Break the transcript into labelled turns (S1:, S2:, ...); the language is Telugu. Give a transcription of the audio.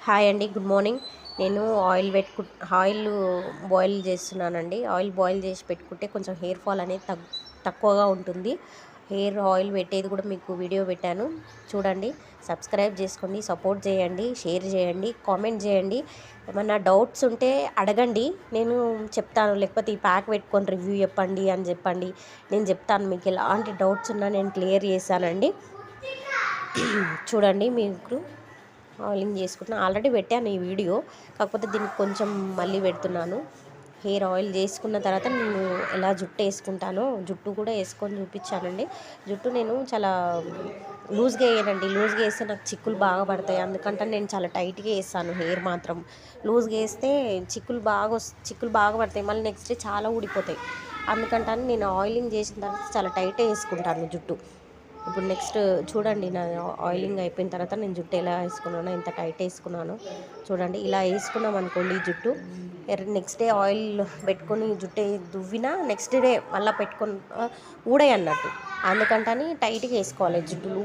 S1: హాయ్ అండి, గుడ్ మార్నింగ్. నేను ఆయిల్ బాయిల్ చేస్తున్నానండి. ఆయిల్ బాయిల్ చేసి పెట్టుకుంటే కొంచెం హెయిర్ ఫాల్ అనేది తక్కువగా ఉంటుంది. హెయిర్ ఆయిల్ పెట్టేది కూడా మీకు వీడియో పెట్టాను, చూడండి. సబ్స్క్రైబ్ చేసుకోండి, సపోర్ట్ చేయండి, షేర్ చేయండి, కామెంట్ చేయండి. ఏమన్నా డౌట్స్ ఉంటే అడగండి, నేను చెప్తాను. లేకపోతే ఈ ప్యాక్ పెట్టుకొని రివ్యూ చెప్పండి అని చెప్పండి, నేను చెప్తాను. మీకు ఎలాంటి డౌట్స్ ఉన్నా నేను క్లియర్ చేశానండి. చూడండి, మీకు ఆయిలింగ్ చేసుకుంటున్నాను. ఆల్రెడీ పెట్టాను ఈ వీడియో, కాకపోతే దీనికి కొంచెం మళ్ళీ పెడుతున్నాను. హెయిర్ ఆయిల్ చేసుకున్న తర్వాత నేను ఎలా జుట్టు వేసుకుంటానో జుట్టు కూడా వేసుకొని చూపించానండి. జుట్టు నేను చాలా లూజ్గా వేయనండి. లూజ్గా వేస్తే నాకు చిక్కులు బాగా పడతాయి. అందుకంటే నేను చాలా టైట్గా వేస్తాను. హెయిర్ మాత్రం లూజ్గా వేస్తే చిక్కులు బాగా పడతాయి, మళ్ళీ నెక్స్ట్ డే చాలా ఊడిపోతాయి. అందుకంటే నేను ఆయిలింగ్ చేసిన తర్వాత చాలా టైట్గా వేసుకుంటాను జుట్టు. ఇప్పుడు నెక్స్ట్ చూడండి, నా ఆయిలింగ్ అయిపోయిన తర్వాత నేను జుట్టు ఎలా వేసుకున్నానో, ఎంత టైట్ వేసుకున్నానో చూడండి. ఇలా వేసుకున్నాం అనుకోండి జుట్టు, నెక్స్ట్ డే ఆయిల్ పెట్టుకొని జుట్టు దువ్వినా నెక్స్ట్ డే మళ్ళీ పెట్టుకొని ఊడే అన్నట్టు. అందుకంటని టైట్గా వేసుకోవాలి జుట్టు.